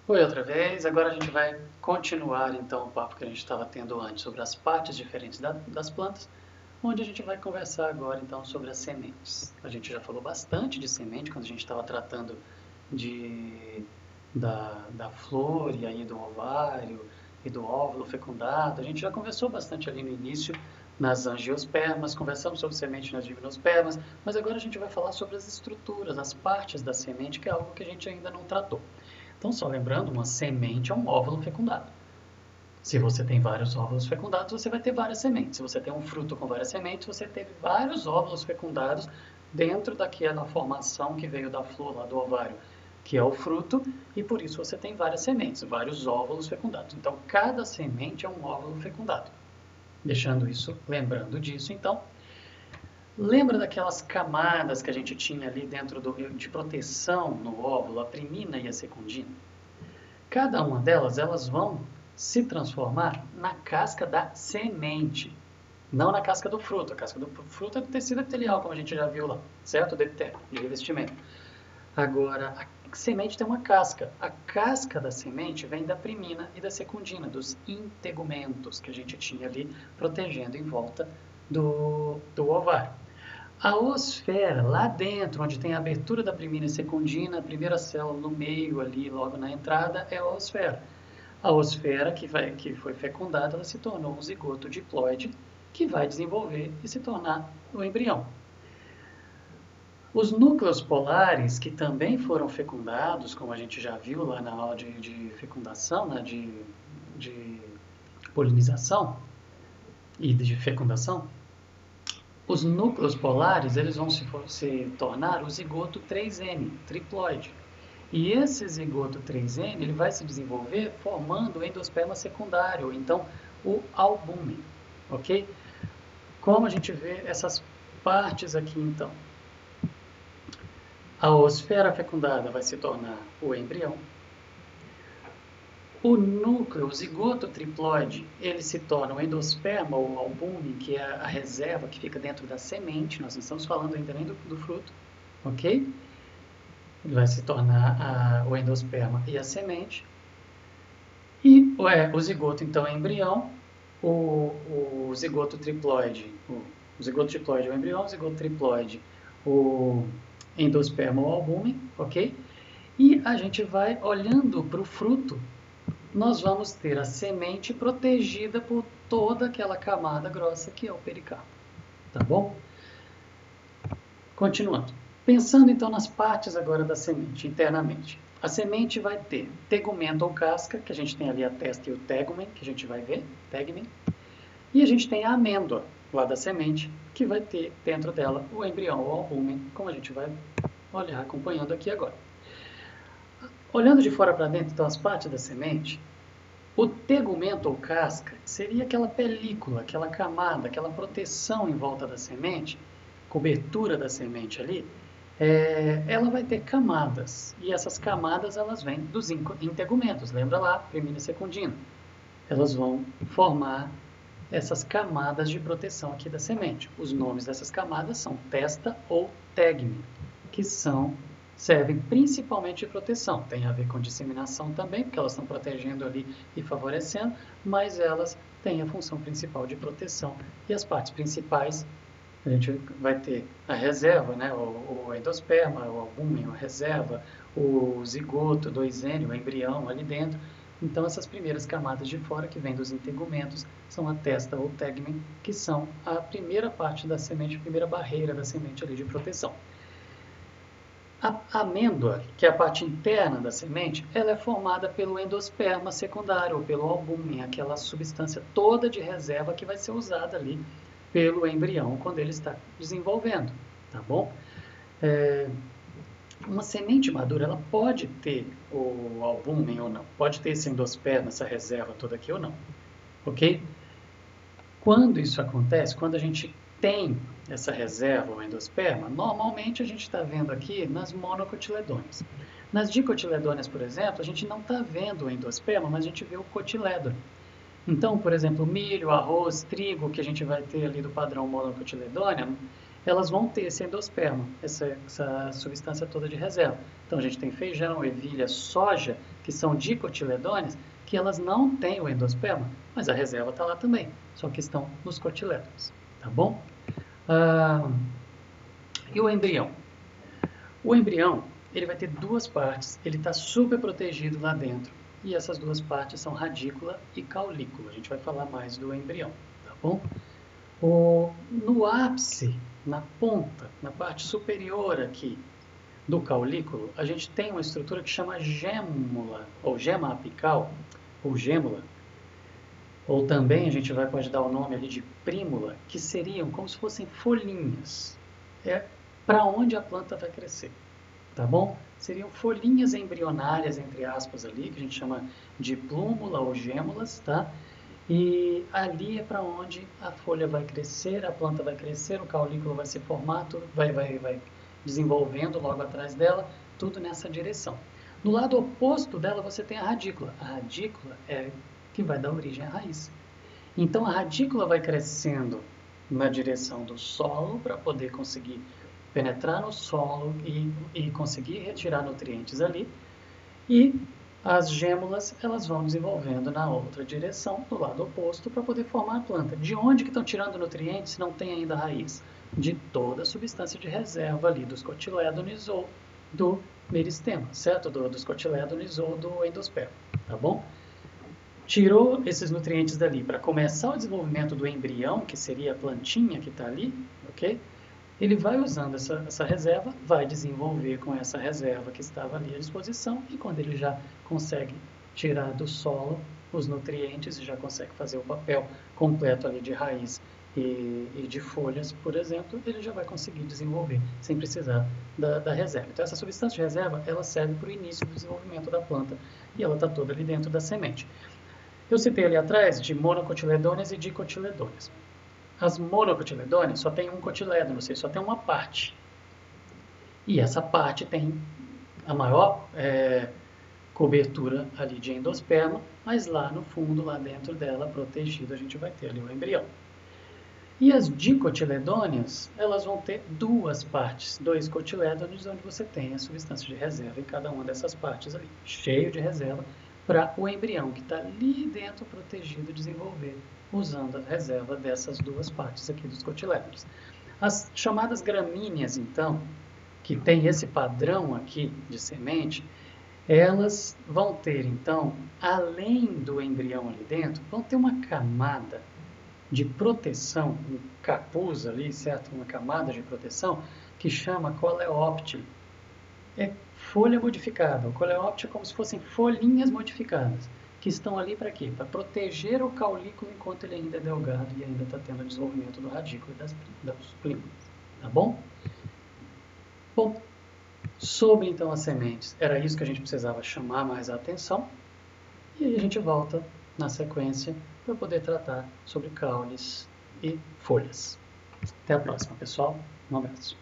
Oi, outra vez. Agora a gente vai continuar então o papo que a gente estava tendo antes sobre as partes diferentes das plantas, onde a gente vai conversar agora então sobre as sementes. A gente já falou bastante de semente quando a gente estava tratando de, da flor e aí do ovário e do óvulo fecundado. A gente já conversou bastante ali no início nas angiospermas, conversamos sobre semente nas gimnospermas, mas agora a gente vai falar sobre as estruturas, as partes da semente, que é algo que a gente ainda não tratou. Então, só lembrando, uma semente é um óvulo fecundado. Se você tem vários óvulos fecundados, você vai ter várias sementes. Se você tem um fruto com várias sementes, você teve vários óvulos fecundados dentro daquela formação que veio da flor, lá do ovário, que é o fruto, e por isso você tem várias sementes, vários óvulos fecundados. Então, cada semente é um óvulo fecundado. Deixando isso, lembrando disso, então, lembra daquelas camadas que a gente tinha ali dentro de proteção no óvulo, a primina e a secundina? Cada uma delas, elas vão se transformar na casca da semente, não na casca do fruto. A casca do fruto é do tecido epitelial, como a gente já viu lá, certo? Do epitélio, de revestimento. Agora, a semente tem uma casca. A casca da semente vem da primina e da secundina, dos integumentos que a gente tinha ali protegendo em volta do ovário. A osfera, lá dentro, onde tem a abertura da primina e secundina, a primeira célula no meio ali, logo na entrada, é a osfera. A osfera que foi fecundada, ela se tornou um zigoto diploide, que vai desenvolver e se tornar o embrião. Os núcleos polares, que também foram fecundados, como a gente já viu lá na aula de fecundação, né, de polinização e de fecundação, os núcleos polares eles vão se tornar o zigoto 3N, triploide. E esse zigoto 3N ele vai se desenvolver formando o endosperma secundário, então o albúmen, ok? Como a gente vê essas partes aqui então? A oosfera fecundada vai se tornar o embrião. O núcleo, o zigoto triploide, ele se torna o endosperma ou albúmen, que é a reserva que fica dentro da semente. Nós não estamos falando ainda nem do fruto, ok? Ele vai se tornar o endosperma e a semente. E o zigoto, então, é embrião. O zigoto triploide, o zigoto triploide é o embrião, o zigoto triploide, o endosperma ou albúmen, ok? E a gente vai olhando para o fruto, nós vamos ter a semente protegida por toda aquela camada grossa que é o pericarpo, tá bom? Continuando. Pensando então nas partes agora da semente, internamente. A semente vai ter tegumento ou casca, que a gente tem ali a testa e o tegumen, que a gente vai ver, tegmen. E a gente tem a amêndoa, lá da semente, que vai ter dentro dela o embrião ou albúmen, como a gente vai olhar acompanhando aqui agora. Olhando de fora para dentro, então, as partes da semente, o tegumento ou casca seria aquela película, aquela camada, aquela proteção em volta da semente, cobertura da semente ali. Ela vai ter camadas, e essas camadas elas vêm dos integumentos, lembra lá, primina e secundina. Elas vão formar essas camadas de proteção aqui da semente. Os nomes dessas camadas são testa ou tegme, que servem principalmente de proteção. Tem a ver com disseminação também, porque elas estão protegendo ali e favorecendo, mas elas têm a função principal de proteção. E as partes principais, a gente vai ter a reserva, né, o endosperma, o albúmen, a reserva, o zigoto, 2N, o embrião ali dentro. Então, essas primeiras camadas de fora, que vêm dos integumentos, são a testa ou tegmen, que são a primeira parte da semente, a primeira barreira da semente ali de proteção. A amêndoa, que é a parte interna da semente, ela é formada pelo endosperma secundário, ou pelo albúmen, aquela substância toda de reserva que vai ser usada ali pelo embrião quando ele está desenvolvendo, tá bom? Uma semente madura, ela pode ter o albúmen ou não, pode ter esse endosperma, essa reserva toda aqui ou não, ok? Quando isso acontece, quando a gente tem essa reserva, o endosperma, normalmente a gente está vendo aqui nas monocotiledôneas. Nas dicotiledôneas, por exemplo, a gente não está vendo o endosperma, mas a gente vê o cotiledro. Então, por exemplo, milho, arroz, trigo, que a gente vai ter ali do padrão monocotiledônea, elas vão ter esse endosperma, essa substância toda de reserva. Então a gente tem feijão, ervilha, soja, que são dicotiledôneas, que elas não têm o endosperma, mas a reserva está lá também, só que estão nos cotilédones, tá bom? E o embrião? O embrião, ele vai ter duas partes, ele está super protegido lá dentro, e essas duas partes são radícula e caulícula. A gente vai falar mais do embrião, tá bom? No ápice, na ponta, na parte superior aqui do caulículo, a gente tem uma estrutura que chama gêmula, ou gema apical, ou gêmula, ou também a gente pode dar o nome ali de prímula, que seriam como se fossem folhinhas. É para onde a planta vai crescer, tá bom? Seriam folhinhas embrionárias, entre aspas, ali, que a gente chama de plúmula ou gêmulas, tá? E ali é para onde a folha vai crescer, a planta vai crescer, o caulículo vai se formar, tudo vai desenvolvendo logo atrás dela, tudo nessa direção. No lado oposto dela você tem a radícula. A radícula é que vai dar origem à raiz. Então a radícula vai crescendo na direção do solo para poder conseguir penetrar no solo e conseguir retirar nutrientes ali. E as gêmulas, elas vão desenvolvendo na outra direção, do lado oposto, para poder formar a planta. De onde que estão tirando nutrientes se não tem ainda raiz? De toda a substância de reserva ali, dos cotilédones ou do meristema, certo? Dos cotilédones ou do endosperma, tá bom? Tirou esses nutrientes dali para começar o desenvolvimento do embrião, que seria a plantinha que está ali, ok? Ele vai usando essa reserva, vai desenvolver com essa reserva que estava ali à disposição, e quando ele já consegue tirar do solo os nutrientes e já consegue fazer o papel completo ali de raiz e de folhas, por exemplo, ele já vai conseguir desenvolver sem precisar da reserva. Então essa substância de reserva, ela serve para o início do desenvolvimento da planta e ela está toda ali dentro da semente. Eu citei ali atrás de monocotiledôneas e dicotiledôneas. As monocotiledôneas só tem um cotilédone, ou seja, só tem uma parte. E essa parte tem a maior cobertura ali de endosperma, mas lá no fundo, lá dentro dela, protegido, a gente vai ter ali o embrião. E as dicotiledôneas, elas vão ter duas partes, dois cotilédones, onde você tem a substância de reserva em cada uma dessas partes ali, cheio de reserva, para o embrião que está ali dentro protegido desenvolver, usando a reserva dessas duas partes aqui dos cotilédones. As chamadas gramíneas, então, que tem esse padrão aqui de semente, elas vão ter, então, além do embrião ali dentro, vão ter uma camada de proteção, um capuz ali, certo? Uma camada de proteção que chama coleóptile. É folha modificada. O coleóptile é como se fossem folhinhas modificadas, que estão ali para quê? Para proteger o caulículo enquanto ele ainda é delgado e ainda está tendo o desenvolvimento do radículo e das plímulas. Tá bom? Bom, sobre então as sementes, era isso que a gente precisava chamar mais a atenção. E aí a gente volta na sequência para poder tratar sobre caules e folhas. Até a próxima, pessoal. Um abraço.